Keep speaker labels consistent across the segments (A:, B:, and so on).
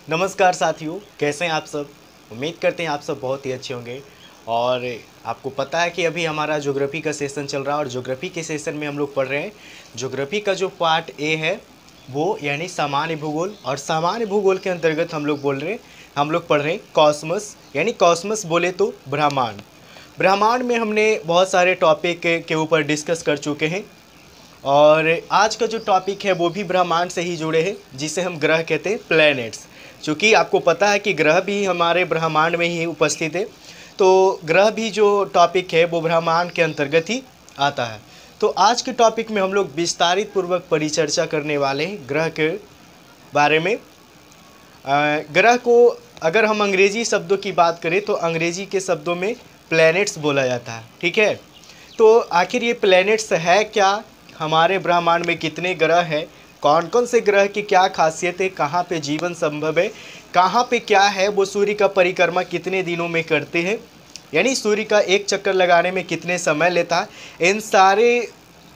A: नमस्कार साथियों, कैसे हैं आप सब। उम्मीद करते हैं आप सब बहुत ही अच्छे होंगे। और आपको पता है कि अभी हमारा ज्योग्राफी का सेशन चल रहा है और ज्योग्राफी के सेशन में हम लोग पढ़ रहे हैं। ज्योग्राफी का जो पार्ट ए है वो यानी सामान्य भूगोल, और सामान्य भूगोल के अंतर्गत हम लोग पढ़ रहे हैं कॉस्मस। यानी कॉस्मस बोले तो ब्रह्मांड। ब्रह्मांड में हमने बहुत सारे टॉपिक के ऊपर डिस्कस कर चुके हैं, और आज का जो टॉपिक है वो भी ब्रह्मांड से ही जुड़े हैं, जिसे हम ग्रह कहते हैं, प्लैनेट्स। क्योंकि आपको पता है कि ग्रह भी हमारे ब्रह्मांड में ही उपस्थित है, तो ग्रह भी जो टॉपिक है वो ब्रह्मांड के अंतर्गत ही आता है। तो आज के टॉपिक में हम लोग विस्तारित पूर्वक परिचर्चा करने वाले हैं ग्रह के बारे में। ग्रह को अगर हम अंग्रेजी शब्दों की बात करें तो अंग्रेजी के शब्दों में प्लैनेट्स बोला जाता है, ठीक है। तो आखिर ये प्लैनेट्स है क्या, हमारे ब्रह्मांड में कितने ग्रह हैं, कौन कौन से ग्रह की क्या खासियत है, कहाँ पे जीवन संभव है, कहाँ पे क्या है, वो सूर्य का परिक्रमा कितने दिनों में करते हैं, यानी सूर्य का एक चक्कर लगाने में कितने समय लेता है, इन सारे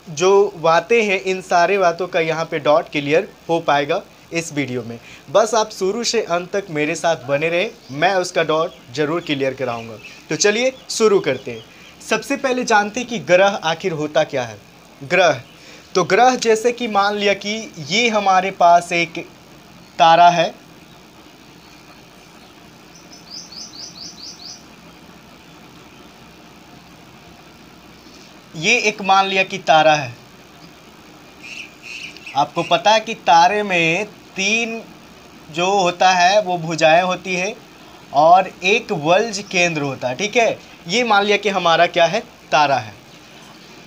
A: जो बातें हैं, इन सारे बातों का यहाँ पे डॉट क्लियर हो पाएगा इस वीडियो में। बस आप शुरू से अंत तक मेरे साथ बने रहें, मैं उसका डॉट जरूर क्लियर कराऊंगा। तो चलिए शुरू करते हैं। सबसे पहले जानते हैं कि ग्रह आखिर होता क्या है। ग्रह, तो ग्रह जैसे कि मान लिया कि ये हमारे पास एक तारा है, ये एक मान लिया कि तारा है। आपको पता है कि तारे में 3 जो होता है वो भुजाएं होती है और एक वल्ज केंद्र होता है, ठीक है। ये मान लिया कि हमारा क्या है, तारा है।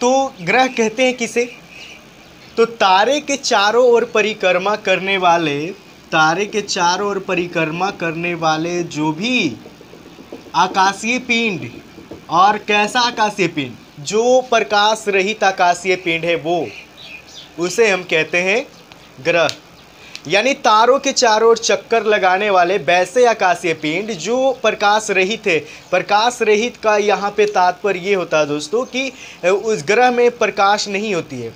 A: तो ग्रह कहते हैं किसे, तो तारे के चारों ओर परिक्रमा करने वाले, तारे के चारों ओर परिक्रमा करने वाले जो भी आकाशीय पिंड, और कैसा आकाशीय पिंड, जो प्रकाश रहित आकाशीय पिंड है वो, उसे हम कहते हैं ग्रह। यानी तारों के चारों ओर चक्कर लगाने वाले वैसे आकाशीय पिंड जो प्रकाश रहित है। प्रकाश रहित का यहाँ पे तात्पर्य ये होता है दोस्तों कि उस ग्रह में प्रकाश नहीं होती है।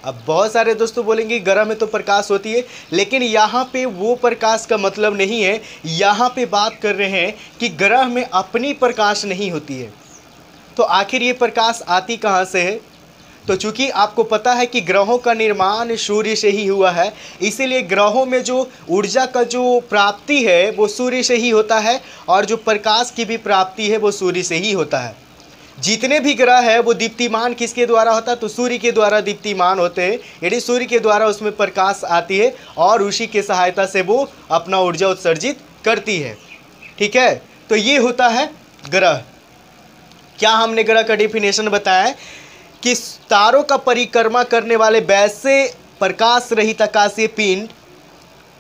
A: अब बहुत सारे दोस्तों बोलेंगे ग्रह में तो प्रकाश होती है, लेकिन यहाँ पे वो प्रकाश का मतलब नहीं है। यहाँ पे बात कर रहे हैं कि ग्रह में अपनी प्रकाश नहीं होती है। तो आखिर ये प्रकाश आती कहाँ से है, तो चूंकि आपको पता है कि ग्रहों का निर्माण सूर्य से ही हुआ है, इसीलिए ग्रहों में जो ऊर्जा का जो प्राप्ति है वो सूर्य से ही होता है, और जो प्रकाश की भी प्राप्ति है वो सूर्य से ही होता है। जितने भी ग्रह है वो दीप्तिमान किसके द्वारा होता है, तो सूर्य के द्वारा दीप्तिमान होते हैं। यानी सूर्य के द्वारा उसमें प्रकाश आती है और उसी के सहायता से वो अपना ऊर्जा उत्सर्जित करती है, ठीक है। तो ये होता है ग्रह। क्या हमने ग्रह का डेफिनेशन बताया है कि तारों का परिक्रमा करने वाले वैसे प्रकाश रहित आकाशीय पिंड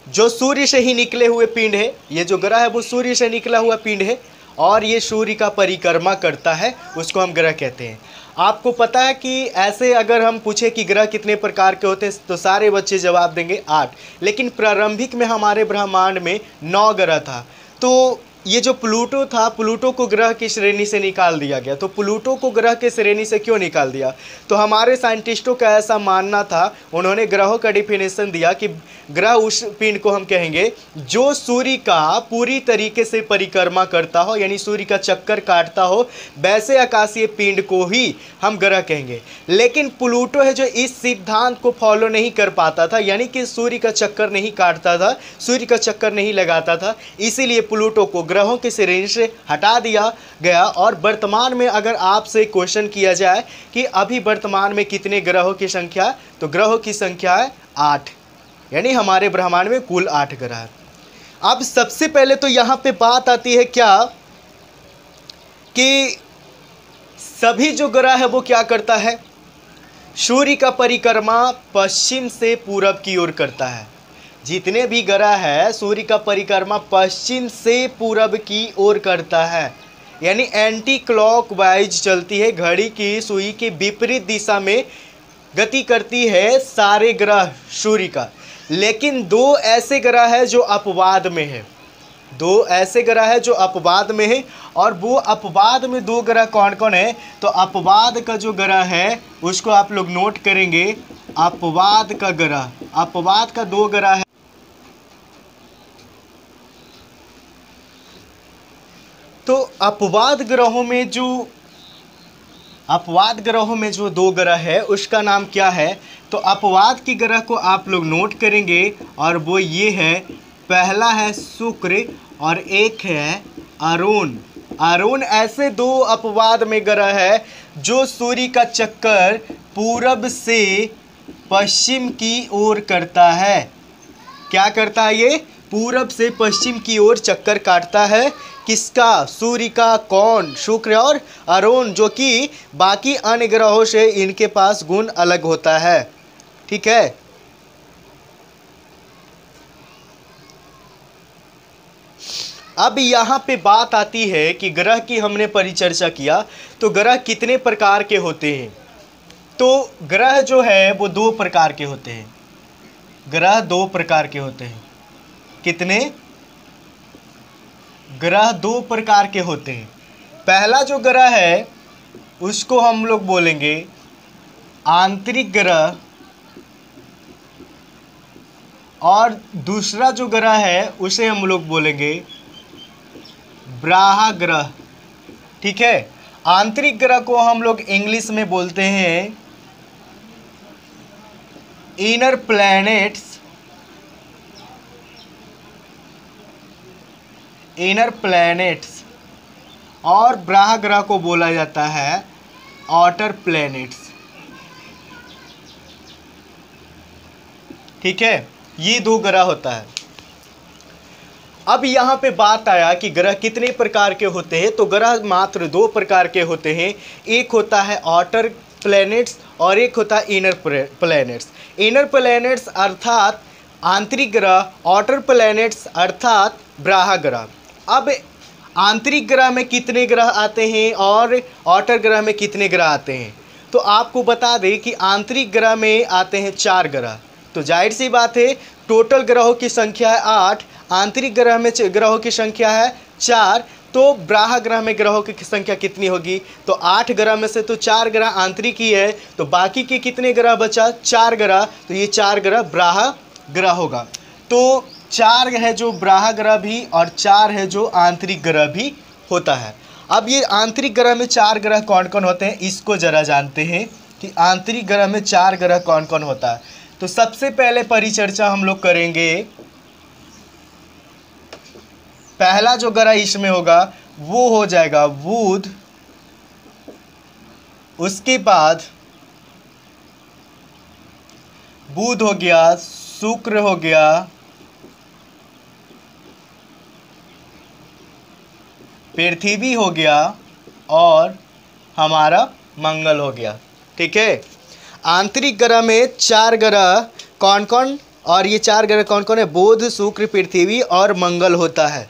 A: जो सूर्य से ही निकले हुए पिंड है। ये जो ग्रह है वो सूर्य से निकला हुआ पिंड है और ये सूर्य का परिक्रमा करता है, उसको हम ग्रह कहते हैं। आपको पता है कि ऐसे अगर हम पूछे कि ग्रह कितने प्रकार के होते हैं तो सारे बच्चे जवाब देंगे 8, लेकिन प्रारंभिक में हमारे ब्रह्मांड में 9 ग्रह था। तो ये जो प्लूटो था, प्लूटो को ग्रह की श्रेणी से निकाल दिया गया। तो प्लूटो को ग्रह की श्रेणी से क्यों निकाल दिया, तो हमारे साइंटिस्टों का ऐसा मानना था, उन्होंने ग्रहों का डिफिनेशन दिया कि ग्रह उस पिंड को हम कहेंगे जो सूर्य का पूरी तरीके से परिक्रमा करता हो, यानी सूर्य का चक्कर काटता हो, वैसे आकाशीय पिंड को ही हम ग्रह कहेंगे। लेकिन प्लूटो है जो इस सिद्धांत को फॉलो नहीं कर पाता था, यानी कि सूर्य का चक्कर नहीं काटता था, सूर्य का चक्कर नहीं लगाता था, इसीलिए प्लूटो को ग्रहों की श्रेणी से हटा दिया गया। और वर्तमान में अगर आपसे क्वेश्चन किया जाए कि अभी वर्तमान में कितने ग्रहों की संख्या, तो ग्रहों की संख्या है 8, यानी हमारे ब्रह्मांड में कुल 8 ग्रह है। अब सबसे पहले तो यहाँ पे बात आती है क्या कि सभी जो ग्रह है वो क्या करता है, सूर्य का परिक्रमा पश्चिम से पूरब की ओर करता है। जितने भी ग्रह है सूर्य का परिक्रमा पश्चिम से पूरब की ओर करता है, यानी एंटी क्लॉकवाइज चलती है, घड़ी की सुई के विपरीत दिशा में गति करती है सारे ग्रह सूर्य का। लेकिन 2 ऐसे ग्रह है जो अपवाद में है, 2 ऐसे ग्रह है जो अपवाद में है। और वो अपवाद में 2 ग्रह कौन कौन है, तो अपवाद का जो ग्रह है उसको आप लोग नोट करेंगे। अपवाद का ग्रह, अपवाद का 2 ग्रह है, तो अपवाद ग्रहों में जो दो ग्रह है उसका नाम क्या है? तो अपवाद की ग्रह को आप लोग नोट करेंगे और वो ये है, पहला है शुक्र और एक है अरुण। अरुण ऐसे दो अपवाद में ग्रह है जो सूर्य का चक्कर पूरब से पश्चिम की ओर करता है। क्या करता है ये? पूरब से पश्चिम की ओर चक्कर काटता है। किसका? सूर्य का। कौन? शुक्र और अरुण, जो कि बाकी अन्य ग्रहों से इनके पास गुण अलग होता है। ठीक है। अब यहाँ पे बात आती है कि ग्रह की हमने परिचर्चा किया, तो ग्रह कितने प्रकार के होते हैं? तो ग्रह जो है वो दो प्रकार के होते हैं। ग्रह दो प्रकार के होते हैं। कितने? ग्रह दो प्रकार के होते हैं। पहला जो ग्रह है उसको हम लोग बोलेंगे आंतरिक ग्रह, और दूसरा जो ग्रह है उसे हम लोग बोलेंगे बाह्य ग्रह। ठीक है। आंतरिक ग्रह को हम लोग इंग्लिश में बोलते हैं इनर प्लैनेट्स। Inner planets. और बाह्य ग्रह को बोला जाता है आउटर प्लैनेट्स। ठीक है। ये दो ग्रह होता है। अब यहाँ पे बात आया कि ग्रह कितने प्रकार के होते हैं, तो ग्रह मात्र दो प्रकार के होते हैं। एक होता है आउटर प्लैनेट्स और एक होता है इनर प्लैनेट्स। इनर प्लैनेट्स अर्थात आंतरिक ग्रह, आउटर प्लैनेट्स अर्थात बाह्य ग्रह। अब आंतरिक ग्रह में कितने ग्रह आते हैं और आउटर ग्रह में कितने ग्रह आते हैं? तो आपको बता दें कि आंतरिक ग्रह में आते हैं 4 ग्रह। तो जाहिर सी बात है, टोटल ग्रहों की संख्या है 8, आंतरिक ग्रह में ग्रहों की संख्या है 4, तो बाह्य ग्रह में ग्रहों की संख्या कितनी होगी? तो 8 ग्रह में से तो 4 ग्रह आंतरिक ही है, तो बाकी के कितने ग्रह बचा? 4 ग्रह। तो ये 4 ग्रह बाह्य ग्रह होगा। तो 4 है जो बाह्य ग्रह भी और 4 है जो आंतरिक ग्रह भी होता है। अब ये आंतरिक ग्रह में 4 ग्रह कौन कौन होते हैं, इसको जरा जानते हैं कि आंतरिक ग्रह में 4 ग्रह कौन कौन होता है। तो सबसे पहले परिचर्चा हम लोग करेंगे, पहला जो ग्रह इसमें होगा वो हो जाएगा बुध। उसके बाद बुध हो गया, शुक्र हो गया, पृथ्वी हो गया और हमारा मंगल हो गया। ठीक है। आंतरिक ग्रह में 4 ग्रह कौन कौन, और ये 4 ग्रह कौन कौन है? बुध, शुक्र, पृथ्वी और मंगल होता है।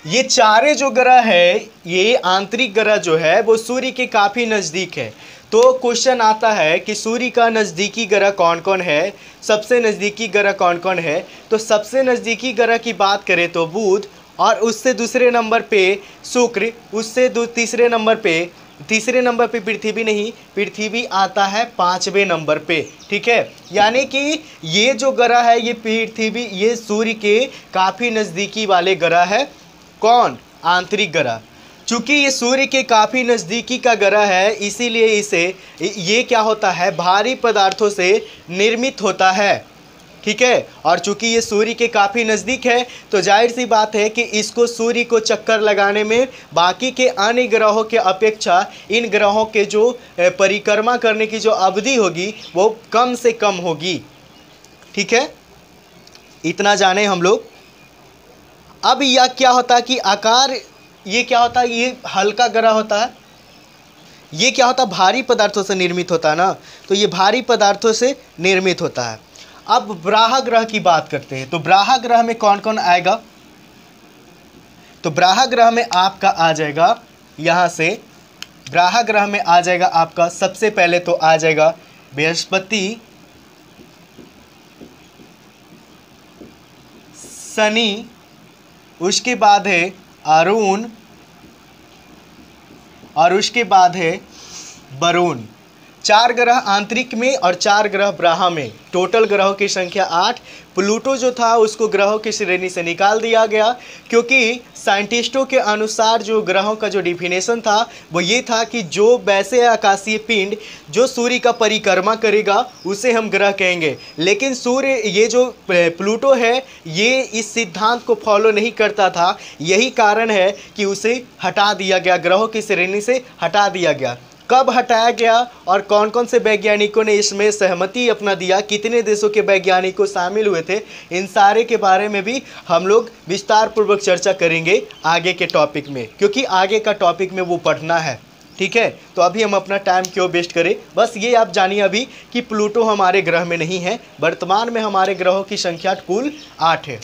A: ये चारे जो ग्रह है, ये आंतरिक ग्रह जो है वो सूर्य के काफ़ी नज़दीक है। तो क्वेश्चन आता है कि सूर्य का नज़दीकी ग्रह कौन कौन है, सबसे नज़दीकी ग्रह कौन कौन है? तो सबसे नज़दीकी ग्रह की बात करें तो बुध, और उससे दूसरे नंबर पे शुक्र, उससे तीसरे नंबर पे पृथ्वी नहीं, पृथ्वी आता है 5वें नंबर पे। ठीक है। यानी कि ये जो ग्रह है ये पृथ्वी, ये सूर्य के काफ़ी नज़दीकी वाले ग्रह है। कौन? आंतरिक ग्रह। चूँकि ये सूर्य के काफ़ी नज़दीकी का ग्रह है, इसीलिए इसे ये क्या होता है, भारी पदार्थों से निर्मित होता है। ठीक है। और चूंकि ये सूर्य के काफ़ी नज़दीक है तो जाहिर सी बात है कि इसको सूर्य को चक्कर लगाने में बाकी के अन्य ग्रहों के अपेक्षा इन ग्रहों के जो परिक्रमा करने की जो अवधि होगी वो कम से कम होगी। ठीक है। इतना जाने हम लोग। अब यह क्या होता है कि आकार, ये क्या होता है, ये हल्का ग्रह होता है। ये क्या होता है, भारी पदार्थों से निर्मित होता है ना, तो ये भारी पदार्थों से निर्मित होता है। अब बाह्य ग्रह की बात करते हैं। तो बाह्य ग्रह में कौन कौन आएगा? तो बाह्य ग्रह में आपका आ जाएगा, यहाँ से बाह्य ग्रह में आ जाएगा आपका, सबसे पहले तो आ जाएगा बृहस्पति, शनि, उसके बाद है अरुण और उसके बाद है वरुण। 4 ग्रह आंतरिक में और 4 ग्रह ब्रह्मा में, टोटल ग्रहों की संख्या 8। प्लूटो जो था उसको ग्रहों की श्रेणी से निकाल दिया गया, क्योंकि साइंटिस्टों के अनुसार जो ग्रहों का जो डिफिनेशन था वो ये था कि जो वैसे आकाशीय पिंड जो सूर्य का परिक्रमा करेगा उसे हम ग्रह कहेंगे। लेकिन सूर्य, ये जो प्लूटो है, ये इस सिद्धांत को फॉलो नहीं करता था। यही कारण है कि उसे हटा दिया गया, ग्रहों की श्रेणी से हटा दिया गया। कब हटाया गया और कौन कौन से वैज्ञानिकों ने इसमें सहमति अपना दिया, कितने देशों के वैज्ञानिकों शामिल हुए थे, इन सारे के बारे में भी हम लोग विस्तार पूर्वक चर्चा करेंगे आगे के टॉपिक में, क्योंकि आगे का टॉपिक में वो पढ़ना है। ठीक है, तो अभी हम अपना टाइम क्यों वेस्ट करें। बस ये आप जानिए अभी कि प्लूटो हमारे ग्रह में नहीं है। वर्तमान में हमारे ग्रहों की संख्या कुल 8 है।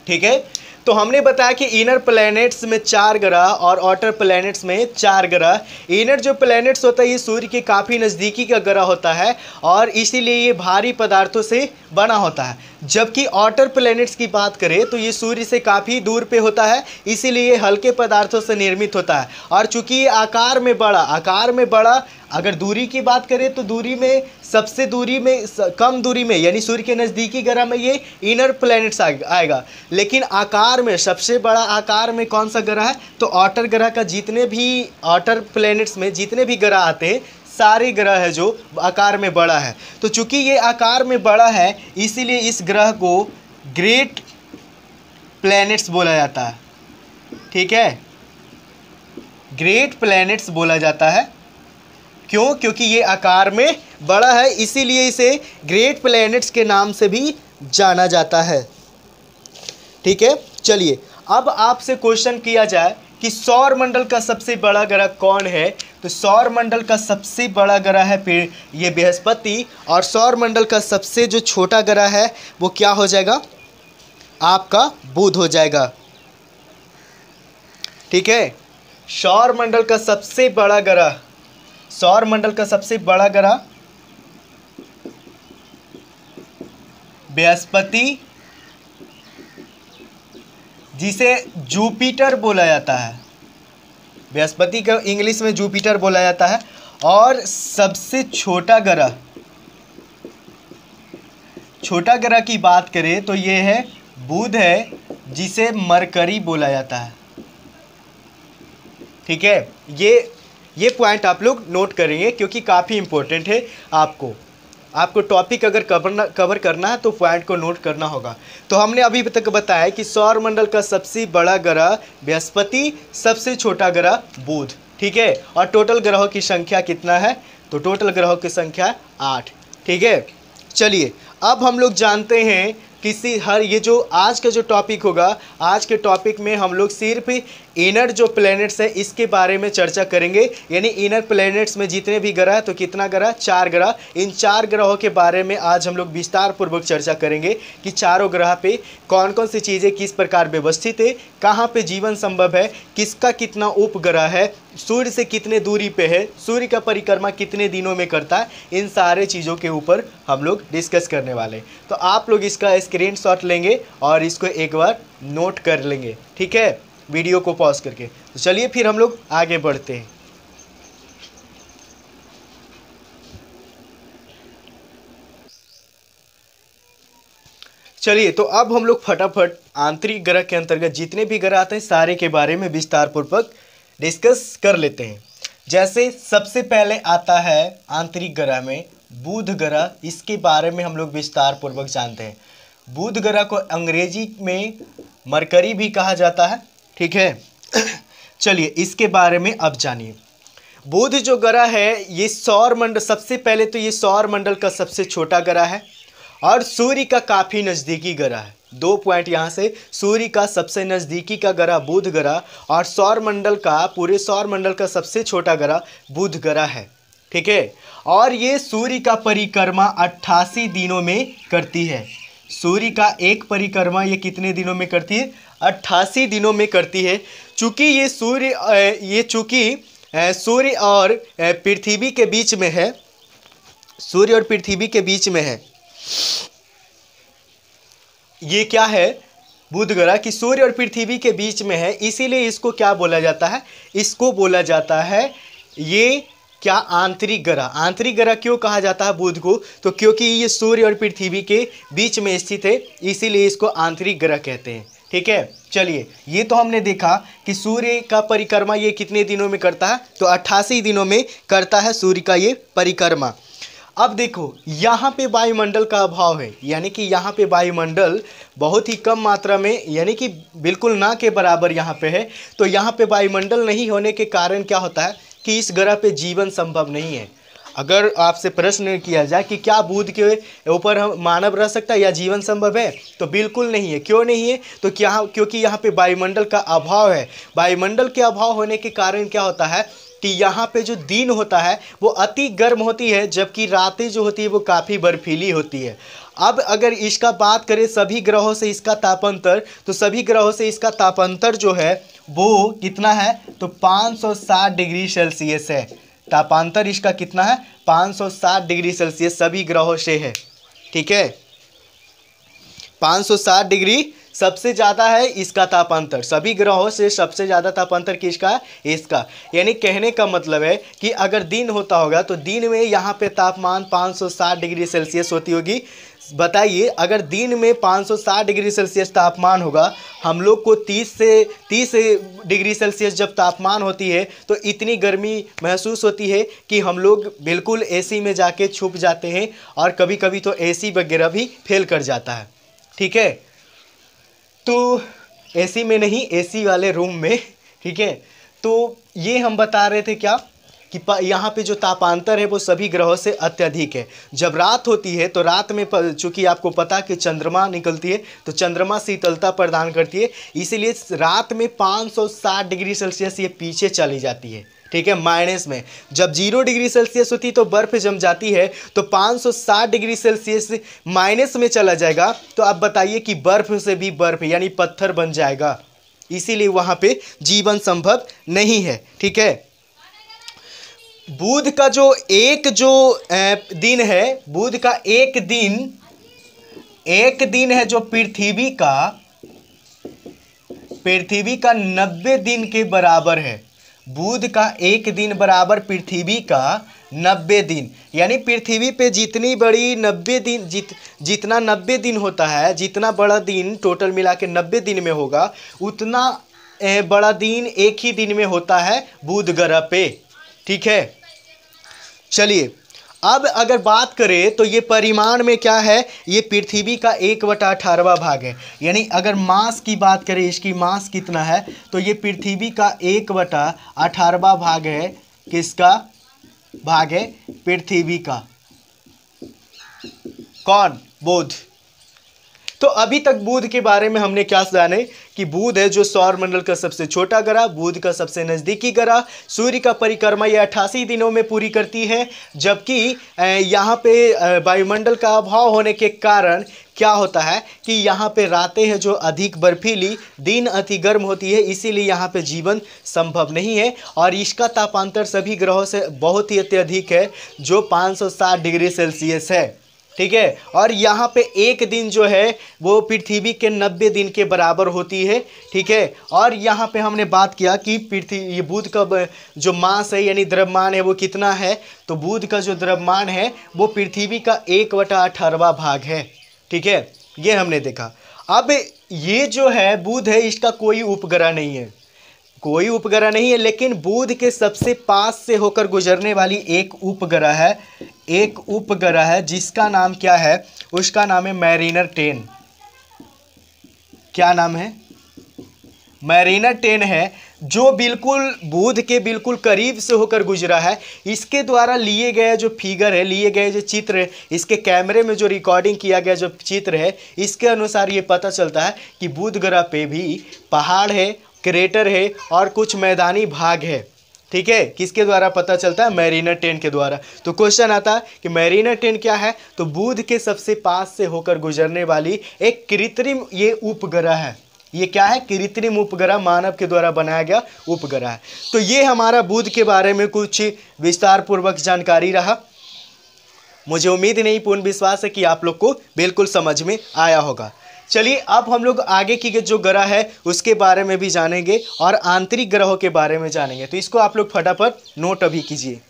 A: ठीक है, तो हमने बताया कि इनर प्लैनेट्स में 4 ग्रह और आउटर प्लैनेट्स में 4 ग्रह। इनर जो प्लैनेट्स होता है ये सूर्य के काफ़ी नज़दीकी का ग्रह होता है और इसीलिए ये भारी पदार्थों से बना होता है। जबकि आउटर प्लैनेट्स की बात करें तो ये सूर्य से काफ़ी दूर पे होता है, इसीलिए ये हल्के पदार्थों से निर्मित होता है। और चूंकि ये आकार में बड़ा, अगर दूरी की बात करें तो दूरी में सबसे कम दूरी में, यानी सूर्य के नज़दीकी ग्रह में ये इनर प्लैनेट्स आएगा। लेकिन आकार में सबसे बड़ा आकार में कौन सा ग्रह है, तो आउटर ग्रह का जितने भी आउटर प्लैनेट्स में जितने भी ग्रह आते हैं सारे ग्रह है जो आकार में बड़ा है। तो चूंकि ये आकार में बड़ा है इसीलिए इस ग्रह को ग्रेट प्लैनेट्स बोला जाता है। ठीक है, ग्रेट प्लैनेट्स बोला जाता है। क्यों? क्योंकि ये आकार में बड़ा है, इसीलिए इसे ग्रेट प्लैनेट्स के नाम से भी जाना जाता है। ठीक है, चलिए अब आपसे क्वेश्चन किया जाए कि सौर मंडल का सबसे बड़ा ग्रह कौन है, तो सौर मंडल का सबसे बड़ा ग्रह है फिर ये बृहस्पति, और सौर मंडल का सबसे जो छोटा ग्रह है वो क्या हो जाएगा, आपका बुध हो जाएगा। ठीक है, सौर मंडल का सबसे बड़ा ग्रह, सौर मंडल का सबसे बड़ा ग्रह बृहस्पति, जिसे जुपिटर बोला जाता है। बृहस्पति का इंग्लिश में जुपिटर बोला जाता है। और सबसे छोटा ग्रह की बात करें तो ये है बुध है, जिसे मरकरी बोला जाता है। ठीक है, ये पॉइंट आप लोग नोट करेंगे क्योंकि काफ़ी इंपॉर्टेंट है। आपको टॉपिक अगर कवर करना है तो पॉइंट को नोट करना होगा। तो हमने अभी तक बताया कि सौर मंडल का सबसे बड़ा ग्रह बृहस्पति, सबसे छोटा ग्रह बुध। ठीक है, और टोटल ग्रहों की संख्या कितना है, तो टोटल ग्रहों की संख्या 8। ठीक है, चलिए अब हम लोग जानते हैं ये जो आज का जो टॉपिक होगा, आज के टॉपिक में हम लोग सिर्फ इनर जो प्लैनेट्स है इसके बारे में चर्चा करेंगे। यानी इनर प्लैनेट्स में जितने भी ग्रह, तो कितना ग्रह, 4 ग्रह। इन 4 ग्रहों के बारे में आज हम लोग विस्तार पूर्वक चर्चा करेंगे कि चारों ग्रह पे कौन कौन सी चीज़ें किस प्रकार व्यवस्थित है, कहाँ पे जीवन संभव है, किसका कितना उपग्रह है, सूर्य से कितने दूरी पे है, सूर्य का परिक्रमा कितने दिनों में करता है, इन सारे चीज़ों के ऊपर हम लोग डिस्कस करने वाले। तो आप लोग इसका स्क्रीनशॉट लेंगे और इसको एक बार नोट कर लेंगे। ठीक है, वीडियो को पॉज करके। तो चलिए फिर हम लोग आगे बढ़ते हैं। चलिए तो अब हम लोग फटाफट आंतरिक ग्रह के अंतर्गत जितने भी ग्रह आते हैं सारे के बारे में विस्तार पूर्वक डिस्कस कर लेते हैं। जैसे सबसे पहले आता है आंतरिक ग्रह में बुध ग्रह, इसके बारे में हम लोग विस्तार पूर्वक जानते हैं। बुध ग्रह को अंग्रेजी में मरकरी भी कहा जाता है। ठीक है, चलिए इसके बारे में अब जानिए। बुध जो ग्रह है ये सौर मंडल, सबसे पहले तो ये सौर मंडल का सबसे छोटा ग्रह है और सूर्य का काफ़ी नज़दीकी ग्रह है। 2 पॉइंट यहाँ से, सूर्य का सबसे नज़दीकी का ग्रह बुध ग्रह और सौर मंडल का, पूरे सौर मंडल का सबसे छोटा ग्रह बुध ग्रह है। ठीक है, और ये सूर्य का परिक्रमा 88 दिनों में करती है। सूर्य का एक परिक्रमा ये कितने दिनों में करती है, 88 दिनों में करती है। चूँकि ये सूर्य और पृथ्वी के बीच में है, सूर्य और पृथ्वी के बीच में है। ये क्या है, बुध ग्रह कि सूर्य और पृथ्वी के बीच में है, इसीलिए इसको क्या बोला जाता है, इसको बोला जाता है, ये क्या आंतरिक ग्रह। आंतरिक ग्रह क्यों कहा जाता है बुध को, तो क्योंकि ये सूर्य और पृथ्वी के बीच में स्थित है, इसीलिए इसको आंतरिक ग्रह कहते हैं। ठीक है, चलिए ये तो हमने देखा कि सूर्य का परिक्रमा ये कितने दिनों में करता है, तो 88 दिनों में करता है सूर्य का ये परिक्रमा। अब देखो यहाँ पे वायुमंडल का अभाव है, यानी कि यहाँ पे वायुमंडल बहुत ही कम मात्रा में, यानी कि बिल्कुल ना के बराबर यहाँ पे है। तो यहाँ पे वायुमंडल नहीं होने के कारण क्या होता है कि इस ग्रह पे जीवन संभव नहीं है। अगर आपसे प्रश्न किया जाए कि क्या बुध के ऊपर हम मानव रह सकता है या जीवन संभव है, तो बिल्कुल नहीं है। क्यों नहीं है, तो क्या, क्योंकि यहाँ पे वायुमंडल का अभाव है। वायुमंडल के अभाव होने के कारण क्या होता है कि यहाँ पे जो दिन होता है वो अति गर्म होती है, जबकि रातें जो होती है वो काफ़ी बर्फीली होती है। अब अगर इसका बात करें सभी ग्रहों से इसका तापांतर, तो सभी ग्रहों से इसका तापांतर जो है वो कितना है, तो 560 डिग्री सेल्सियस है। तापांतर इसका कितना है, 560 डिग्री सेल्सियस सभी ग्रहों से है। ठीक है, 560 डिग्री सबसे ज़्यादा है इसका तापांतर, सभी ग्रहों से सबसे ज़्यादा तापांतर किसका है, इसका। यानी कहने का मतलब है कि अगर दिन होता होगा तो दिन में यहाँ पे तापमान 560 डिग्री सेल्सियस होती होगी। बताइए अगर दिन में 560 डिग्री सेल्सियस तापमान होगा, हम लोग को 30 डिग्री सेल्सियस जब तापमान होती है तो इतनी गर्मी महसूस होती है कि हम लोग बिल्कुल एसी में जाके छुप जाते हैं, और कभी कभी तो एसी वगैरह भी फेल कर जाता है। ठीक है, तो एसी में नहीं, एसी वाले रूम में। ठीक है, तो ये हम बता रहे थे क्या कि यहाँ पे जो तापांतर है वो सभी ग्रहों से अत्यधिक है। जब रात होती है तो रात में चूँकि आपको पता कि चंद्रमा निकलती है, तो चंद्रमा शीतलता प्रदान करती है, इसीलिए रात में 560 डिग्री सेल्सियस ये पीछे चली जाती है। ठीक है, माइनस में जब 0 डिग्री सेल्सियस होती है तो बर्फ़ जम जाती है, तो 560 डिग्री सेल्सियस माइनस में चला जाएगा। तो आप बताइए कि बर्फ़ से भी बर्फ़ यानी पत्थर बन जाएगा, इसीलिए वहाँ पे जीवन संभव नहीं है। ठीक है, बुध का जो दिन है, बुध का एक दिन है जो पृथ्वी का 90 दिन के बराबर है। बुध का एक दिन बराबर पृथ्वी का 90 दिन, यानी पृथ्वी पे जितनी बड़ी 90 दिन जितना 90 दिन होता है, जितना बड़ा दिन टोटल मिला के 90 दिन में होगा, उतना बड़ा दिन एक ही दिन में होता है बुध ग्रह पे। ठीक है, चलिए अब अगर बात करें तो ये परिमाण में क्या है, ये पृथ्वी का 1/18वां भाग है। यानी अगर मास की बात करें, इसकी मास कितना है, तो ये पृथ्वी का 1/18वां भाग है। किसका भाग है, पृथ्वी का। कौन, बुध। तो अभी तक बुध के बारे में हमने क्या जाने कि बुध है जो सौर मंडल का सबसे छोटा ग्रह, बुध का सबसे नज़दीकी ग्रह, सूर्य का परिक्रमा ये 88 दिनों में पूरी करती है। जबकि यहाँ पे वायुमंडल का अभाव होने के कारण क्या होता है कि यहाँ पे रातें हैं जो अधिक बर्फीली, दिन अति गर्म होती है, इसीलिए यहाँ पे जीवन संभव नहीं है। और इसका तापांतर सभी ग्रहों से बहुत ही अत्यधिक है, जो 560 डिग्री सेल्सियस है। ठीक है, और यहाँ पे एक दिन जो है वो पृथ्वी के 90 दिन के बराबर होती है। ठीक है, और यहाँ पे हमने बात किया कि ये बुध का जो मास है यानी द्रव्यमान है वो कितना है, तो बुध का जो द्रव्यमान है वो पृथ्वी का 1/18वां भाग है। ठीक है, ये हमने देखा। अब ये जो है बुध है, इसका कोई उपग्रह नहीं है, कोई उपग्रह नहीं है, लेकिन बुध के सबसे पास से होकर गुजरने वाली एक उपग्रह है जिसका नाम क्या है, उसका नाम है मैरिनर 10। क्या नाम है, मैरिनर 10 है, जो बिल्कुल बुध के बिल्कुल करीब से होकर गुजरा है। इसके द्वारा लिए गए जो फिगर है, लिए गए जो चित्र है, इसके कैमरे में जो रिकॉर्डिंग किया गया जो चित्र है, इसके अनुसार ये पता चलता है कि बुध ग्रह पे भी पहाड़ है, क्रेटर है और कुछ मैदानी भाग है। ठीक है, किसके द्वारा पता चलता है, मैरिनर 10 के द्वारा। तो क्वेश्चन आता है कि मैरिनर 10 क्या है, तो बुध के सबसे पास से होकर गुजरने वाली एक कृत्रिम ये उपग्रह है। ये क्या है, कृत्रिम उपग्रह, मानव के द्वारा बनाया गया उपग्रह है। तो ये हमारा बुध के बारे में कुछ विस्तार पूर्वक जानकारी रहा। मुझे उम्मीद नहीं, पूर्ण विश्वास है कि आप लोग को बिल्कुल समझ में आया होगा। चलिए अब हम लोग आगे की जो ग्रह है उसके बारे में भी जानेंगे और आंतरिक ग्रहों के बारे में जानेंगे। तो इसको आप लोग फटाफट नोट अभी कीजिए।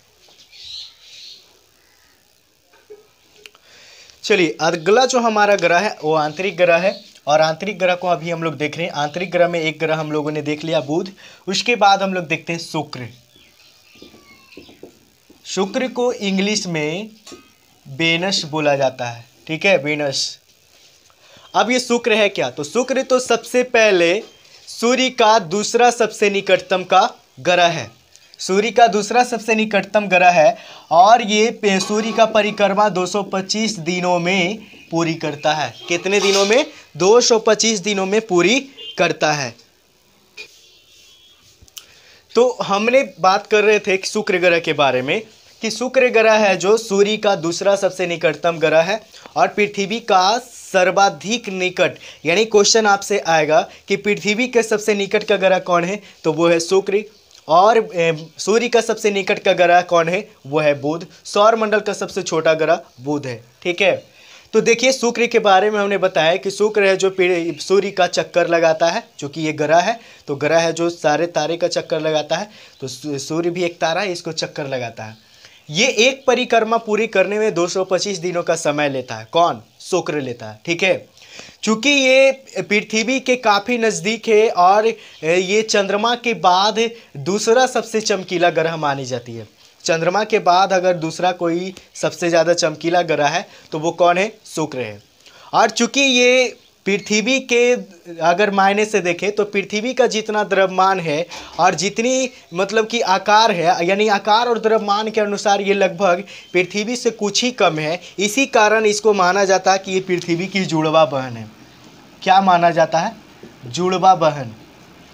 A: चलिए अगला जो हमारा ग्रह है वो आंतरिक ग्रह है, और आंतरिक ग्रह को अभी हम लोग देख रहे हैं। आंतरिक ग्रह में एक ग्रह हम लोगों ने देख लिया बुध, उसके बाद हम लोग देखते हैं शुक्र। शुक्र को इंग्लिश में वेनस बोला जाता है, ठीक है, वेनस। अब ये शुक्र है क्या? तो शुक्र तो सबसे पहले सूर्य का दूसरा सबसे निकटतम का ग्रह है। सूर्य का दूसरा सबसे निकटतम ग्रह है, और ये सूर्य का परिक्रमा 225 दिनों में पूरी करता है। कितने दिनों में? 225 दिनों में पूरी करता है। तो हमने बात कर रहे थे शुक्र ग्रह के बारे में कि शुक्र ग्रह है जो सूर्य का दूसरा सबसे निकटतम ग्रह है और पृथ्वी का सर्वाधिक निकट, यानी क्वेश्चन आपसे आएगा कि पृथ्वी के सबसे निकट का ग्रह कौन है, तो वो है शुक्र। और सूर्य का सबसे निकट का ग्रह कौन है, वो है बुध। सौर मंडल का सबसे छोटा ग्रह बुध है, ठीक है। तो देखिए शुक्र के बारे में हमने बताया कि शुक्र है जो सूर्य का चक्कर लगाता है, जो कि ये ग्रह है। तो ग्रह है जो सारे तारे का चक्कर लगाता है, तो सूर्य भी एक तारा है, इसको चक्कर लगाता है। ये एक परिक्रमा पूरी करने में 225 दिनों का समय लेता है। कौन? शुक्र लेता है, ठीक है। चूंकि ये पृथ्वी के काफ़ी नज़दीक है और ये चंद्रमा के बाद दूसरा सबसे चमकीला ग्रह मानी जाती है। चंद्रमा के बाद अगर दूसरा कोई सबसे ज़्यादा चमकीला ग्रह है तो वो कौन है? शुक्र है। और चूंकि ये पृथ्वी के अगर मायने से देखें तो पृथ्वी का जितना द्रव्यमान है और जितनी मतलब कि आकार है, यानी आकार और द्रव्यमान के अनुसार ये लगभग पृथ्वी से कुछ ही कम है। इसी कारण इसको माना जाता है कि ये पृथ्वी की जुड़वा बहन है। क्या माना जाता है? जुड़वा बहन।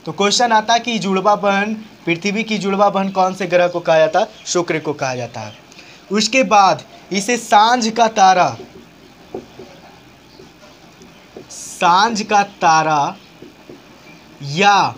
A: तो क्वेश्चन आता है कि जुड़वा बहन, पृथ्वी की जुड़वा बहन कौन से ग्रह को कहा जाता है? शुक्र को कहा जाता है। उसके बाद इसे सांझ का तारा, सांझ का तारा या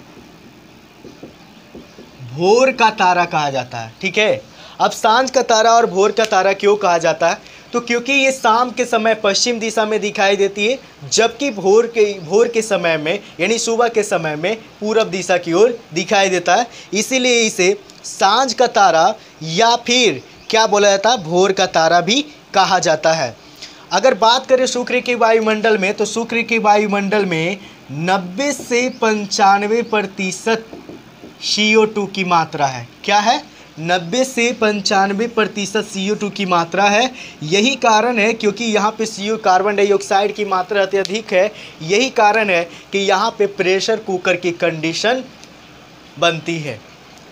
A: भोर का तारा कहा जाता है, ठीक है। अब सांझ का तारा और भोर का तारा क्यों कहा जाता है? तो क्योंकि ये शाम के समय पश्चिम दिशा में दिखाई देती है, जबकि भोर के समय में यानी सुबह के समय में पूरब दिशा की ओर दिखाई देता है। इसीलिए इसे सांझ का तारा या फिर क्या बोला जाता है? भोर का तारा भी कहा जाता है। अगर बात करें शुक्र के वायुमंडल में, तो शुक्र के वायुमंडल में 90 से 95% CO2 की मात्रा है। क्या है? 90 से 95% CO2 की मात्रा है। यही कारण है क्योंकि यहाँ पे कार्बन डाइऑक्साइड की मात्रा अत्यधिक है। यही कारण है कि यहाँ पे प्रेशर कुकर की कंडीशन बनती है,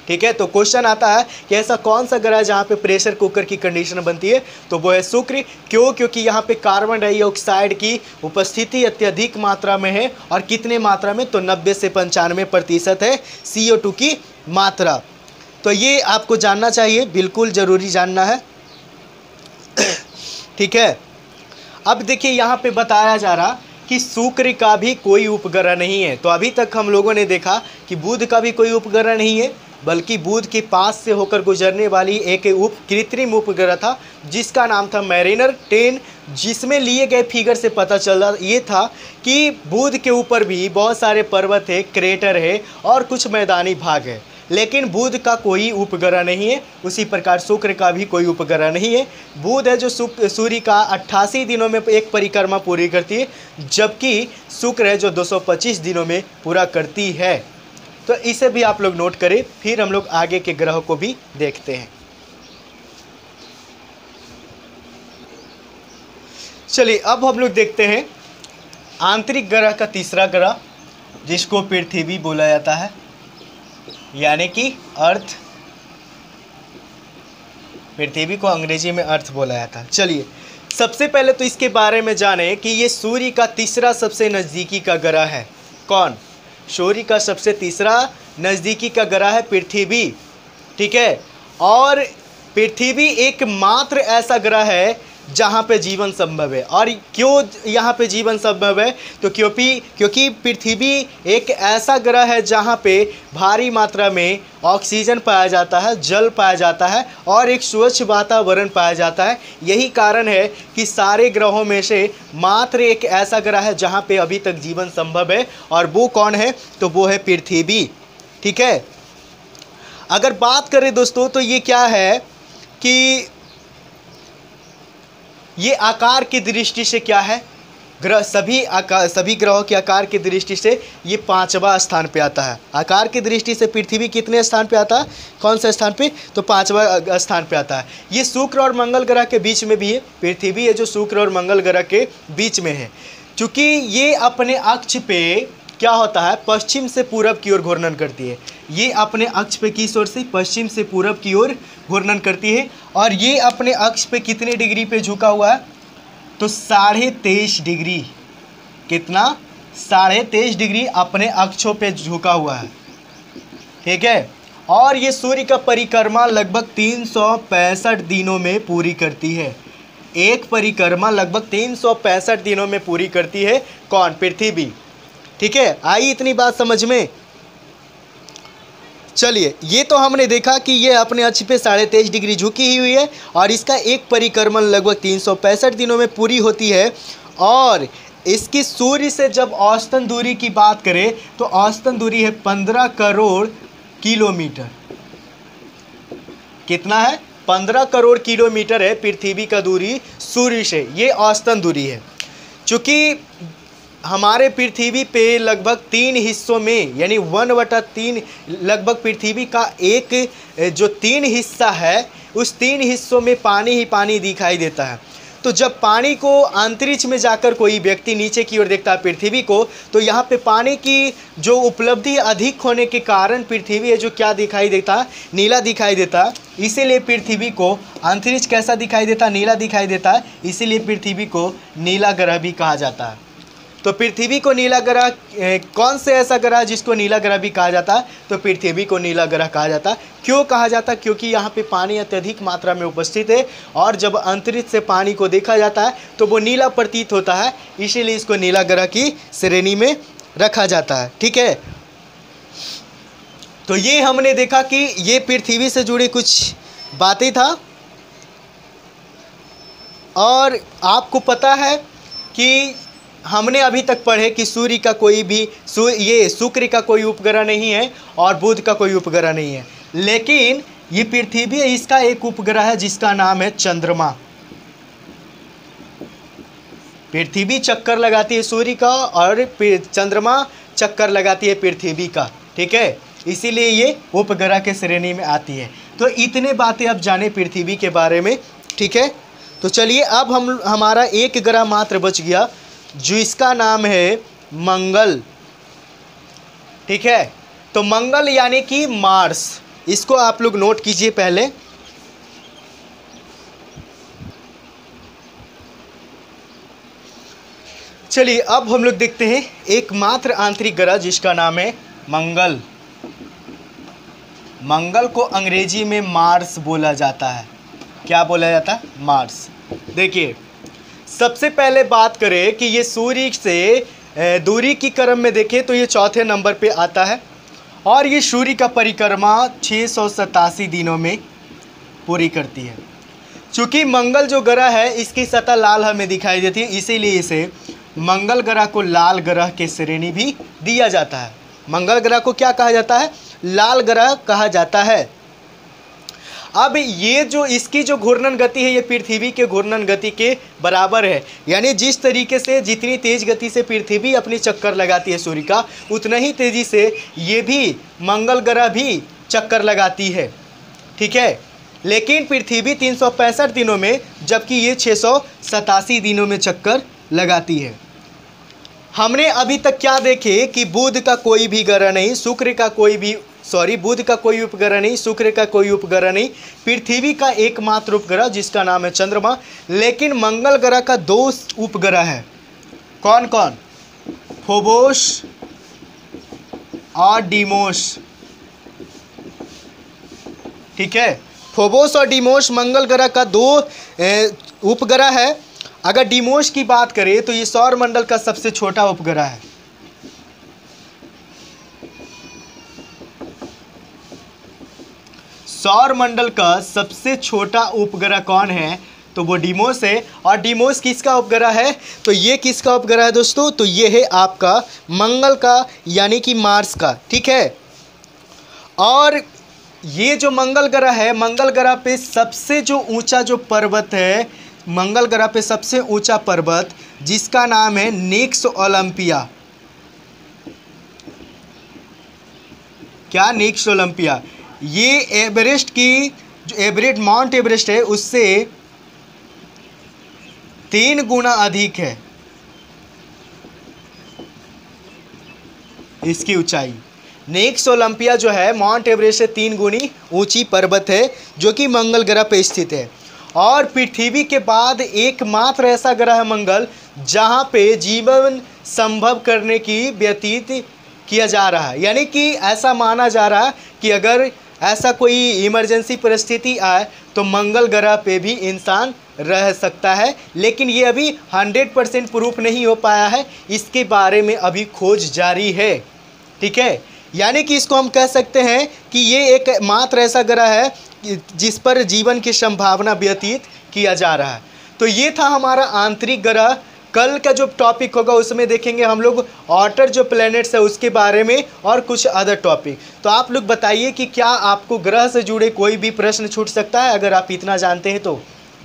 A: ठीक है। तो क्वेश्चन आता है कि ऐसा कौन सा ग्रह जहाँ पे प्रेशर कुकर की कंडीशन बनती है, तो वो है शुक्र। क्यों? क्योंकि यहाँ पे कार्बन डाइऑक्साइड की उपस्थिति अत्यधिक मात्रा में है। और कितने मात्रा में? तो 90 से 95% है CO2 की मात्रा। तो ये आपको जानना चाहिए, बिल्कुल ज़रूरी जानना है, ठीक है। अब देखिए यहाँ पे बताया जा रहा कि शुक्र का भी कोई उपग्रह नहीं है। तो अभी तक हम लोगों ने देखा कि बुध का भी कोई उपग्रह नहीं है, बल्कि बुध के पास से होकर गुजरने वाली एक कृत्रिम उपग्रह था जिसका नाम था मैरिनर 10, जिसमें लिए गए फिगर से पता चला ये था कि बुध के ऊपर भी बहुत सारे पर्वत है, क्रेटर है और कुछ मैदानी भाग है, लेकिन बुध का कोई उपग्रह नहीं है। उसी प्रकार शुक्र का भी कोई उपग्रह नहीं है। बुध है जो सूर्य का 88 दिनों में एक परिक्रमा पूरी करती है, जबकि शुक्र है जो 225 दिनों में पूरा करती है। तो इसे भी आप लोग नोट करें। फिर हम लोग आगे के ग्रह को भी देखते हैं। चलिए अब हम लोग देखते हैं आंतरिक ग्रह का तीसरा ग्रह, जिसको पृथ्वी बोला जाता है, यानी कि अर्थ। पृथ्वी को अंग्रेजी में अर्थ बोला जाता है। चलिए सबसे पहले तो इसके बारे में जानें कि ये सूर्य का तीसरा सबसे नज़दीकी का ग्रह है। कौन? सूर्य का सबसे तीसरा नज़दीकी का ग्रह है पृथ्वी, ठीक है। और पृथ्वी एकमात्र ऐसा ग्रह है जहाँ पे जीवन संभव है। और क्यों यहाँ पे जीवन संभव है? तो क्योंकि पृथ्वी एक ऐसा ग्रह है जहाँ पे भारी मात्रा में ऑक्सीजन पाया जाता है, जल पाया जाता है और एक स्वच्छ वातावरण पाया जाता है। यही कारण है कि सारे ग्रहों में से मात्र एक ऐसा ग्रह है जहाँ पे अभी तक जीवन संभव है, और वो कौन है? तो वो है पृथ्वी, ठीक है। अगर बात करें दोस्तों तो ये क्या है कि ये आकार की दृष्टि से क्या है, ग्रह सभी ग्रहों के आकार की दृष्टि से ये 5वां स्थान पे आता है। आकार की दृष्टि से पृथ्वी कितने स्थान पे आता है, कौन सा स्थान पे, तो 5वां स्थान पे आता है। ये शुक्र और मंगल ग्रह के बीच में भी है, पृथ्वी है जो शुक्र और मंगल ग्रह के बीच में है। चूँकि ये अपने अक्ष पे क्या होता है, पश्चिम से पूरब की ओर घूर्णन करती है। ये अपने अक्ष पे किस ओर से, पश्चिम से पूरब की ओर घूर्णन करती है। और ये अपने अक्ष पे कितने डिग्री पे झुका हुआ है, तो 23.5 डिग्री, कितना, 23.5 डिग्री अपने अक्षों पे झुका हुआ है, ठीक है। और ये सूर्य का परिक्रमा लगभग 365 दिनों में पूरी करती है। एक परिक्रमा लगभग 365 दिनों में पूरी करती है, कौन, पृथ्वी, ठीक है। आई इतनी बात समझ में। चलिए, ये तो हमने देखा कि ये अपने अक्ष पे 23.5 डिग्री झुकी हुई है और इसका एक परिक्रमण लगभग 365 दिनों में पूरी होती है। और इसकी सूर्य से जब औसतन दूरी की बात करें तो औसतन दूरी है 15 करोड़ किलोमीटर। कितना है, 15 करोड़ किलोमीटर है पृथ्वी का दूरी सूर्य से, ये औसतन दूरी है। चूँकि हमारे पृथ्वी पे लगभग 3 हिस्सों में, यानी 1/3 लगभग पृथ्वी का एक जो 3 हिस्सा है, उस 3 हिस्सों में पानी ही पानी दिखाई देता है। तो जब पानी को अंतरिक्ष में जाकर कोई व्यक्ति नीचे की ओर देखता है पृथ्वी को, तो यहाँ पे पानी की जो उपलब्धि अधिक होने के कारण पृथ्वी है जो क्या दिखाई देता है, नीला दिखाई देता है। इसीलिए पृथ्वी को अंतरिक्ष कैसा दिखाई देता है, नीला दिखाई देता है। इसीलिए पृथ्वी को नीला ग्रह भी कहा जाता है। तो पृथ्वी को नीला ग्रह, कौन से ऐसा ग्रह जिसको नीला ग्रह भी कहा जाता है, तो पृथ्वी को नीला ग्रह कहा जाता है। क्यों कहा जाता है, क्योंकि यहाँ पे पानी अत्यधिक मात्रा में उपस्थित है और जब अंतरिक्ष से पानी को देखा जाता है तो वो नीला प्रतीत होता है, इसीलिए इसको नीला ग्रह की श्रेणी में रखा जाता है, ठीक है। तो ये हमने देखा कि ये पृथ्वी से जुड़ी कुछ बातें था। और आपको पता है कि हमने अभी तक पढ़े कि सूर्य का कोई भी ये शुक्र का कोई उपग्रह नहीं है और बुध का कोई उपग्रह नहीं है, लेकिन ये पृथ्वी है, इसका एक उपग्रह है जिसका नाम है चंद्रमा। पृथ्वी चक्कर लगाती है सूर्य का और चंद्रमा चक्कर लगाती है पृथ्वी का, ठीक है। इसीलिए ये उपग्रह के श्रेणी में आती है। तो इतने बातें अब जाने पृथ्वी के बारे में, ठीक है। तो चलिए, अब हमारा एक ग्रह मात्र बच गया जो इसका नाम है मंगल, ठीक है। तो मंगल यानी कि मार्स, इसको आप लोग नोट कीजिए पहले। चलिए, अब हम लोग देखते हैं एकमात्र आंतरिक ग्रह जिसका नाम है मंगल। मंगल को अंग्रेजी में मार्स बोला जाता है। क्या बोला जाता है, मार्स। देखिए, सबसे पहले बात करें कि ये सूर्य से दूरी की क्रम में देखें तो ये 4थे नंबर पे आता है और ये सूर्य का परिक्रमा 687 दिनों में पूरी करती है। चूँकि मंगल जो ग्रह है इसकी सतह लाल हमें दिखाई देती है, इसीलिए इसे मंगल ग्रह को लाल ग्रह के श्रेणी भी दिया जाता है। मंगल ग्रह को क्या कहा जाता है, लाल ग्रह कहा जाता है। अब ये जो इसकी जो घूर्णन गति है ये पृथ्वी के घूर्णन गति के बराबर है, यानी जिस तरीके से जितनी तेज गति से पृथ्वी अपनी चक्कर लगाती है सूर्य का, उतना ही तेज़ी से ये भी मंगल ग्रह भी चक्कर लगाती है, ठीक है। लेकिन पृथ्वी 365 दिनों में, जबकि ये 687 दिनों में चक्कर लगाती है। हमने अभी तक क्या देखे कि बुध का कोई भी ग्रह नहीं, बुध का कोई उपग्रह नहीं, शुक्र का कोई उपग्रह नहीं, पृथ्वी का एकमात्र उपग्रह जिसका नाम है चंद्रमा। लेकिन मंगल ग्रह का 2 उपग्रह है। कौन कौन, फोबोस और डीमोस, ठीक है। फोबोस और डीमोस मंगल ग्रह का 2 उपग्रह है। अगर डीमोस की बात करें तो ये सौर मंडल का सबसे छोटा उपग्रह है। सौर मंडल का सबसे छोटा उपग्रह कौन है, तो वो डीमोस है। और डीमोस किसका उपग्रह है, तो ये किसका उपग्रह है दोस्तों, तो ये है आपका मंगल का, यानी कि मार्स का, ठीक है। और ये जो मंगल ग्रह है, मंगल ग्रह पे सबसे जो ऊंचा जो पर्वत है, मंगल ग्रह पे सबसे ऊंचा पर्वत जिसका नाम है निक्स ओलंपिया। क्या? निक्स ओलंपिया। ये एवरेस्ट की जो माउंट एवरेस्ट है उससे 3 गुना अधिक है इसकी ऊंचाई। निक्स ओलंपिया जो है माउंट एवरेस्ट से 3 गुनी ऊंची पर्वत है जो कि मंगल ग्रह पे स्थित है। और पृथ्वी के बाद एकमात्र ऐसा ग्रह है मंगल जहां पे जीवन संभव करने की व्यतीत किया जा रहा है। यानी कि ऐसा माना जा रहा है कि अगर ऐसा कोई इमरजेंसी परिस्थिति आए तो मंगल ग्रह पे भी इंसान रह सकता है। लेकिन ये अभी 100% प्रूफ नहीं हो पाया है, इसके बारे में अभी खोज जारी है। ठीक है, यानी कि इसको हम कह सकते हैं कि ये एक मात्र ऐसा ग्रह है जिस पर जीवन की संभावना व्यतीत किया जा रहा है। तो ये था हमारा आंतरिक ग्रह। कल का जो टॉपिक होगा उसमें देखेंगे हम लोग आउटर जो प्लैनेट्स है उसके बारे में और कुछ अदर टॉपिक। तो आप लोग बताइए कि क्या आपको ग्रह से जुड़े कोई भी प्रश्न छूट सकता है? अगर आप इतना जानते हैं तो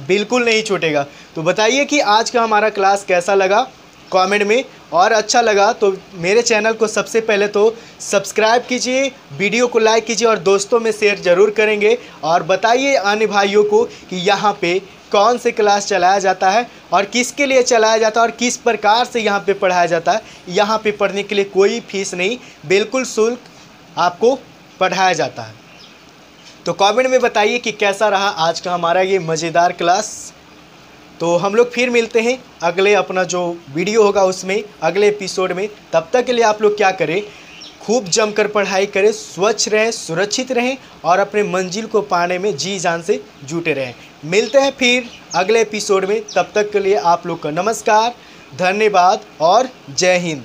A: बिल्कुल नहीं छूटेगा। तो बताइए कि आज का हमारा क्लास कैसा लगा कमेंट में, और अच्छा लगा तो मेरे चैनल को सबसे पहले तो सब्सक्राइब कीजिए, वीडियो को लाइक कीजिए और दोस्तों में शेयर ज़रूर करेंगे। और बताइए अन्य भाइयों को कि यहाँ पे कौन से क्लास चलाया जाता है और किसके लिए चलाया जाता है और किस प्रकार से यहाँ पे पढ़ाया जाता है। यहाँ पे पढ़ने के लिए कोई फीस नहीं, बिल्कुल शुल्क आपको पढ़ाया जाता है। तो कमेंट में बताइए कि कैसा रहा आज का हमारा ये मज़ेदार क्लास। तो हम लोग फिर मिलते हैं अगले अपना जो वीडियो होगा उसमें, अगले एपिसोड में। तब तक के लिए आप लोग क्या करें, खूब जमकर पढ़ाई करें, स्वच्छ रहें, सुरक्षित रहें और अपने मंजिल को पाने में जी जान से जुटे रहें। मिलते हैं फिर अगले एपिसोड में। तब तक के लिए आप लोग का नमस्कार, धन्यवाद और जय हिंद।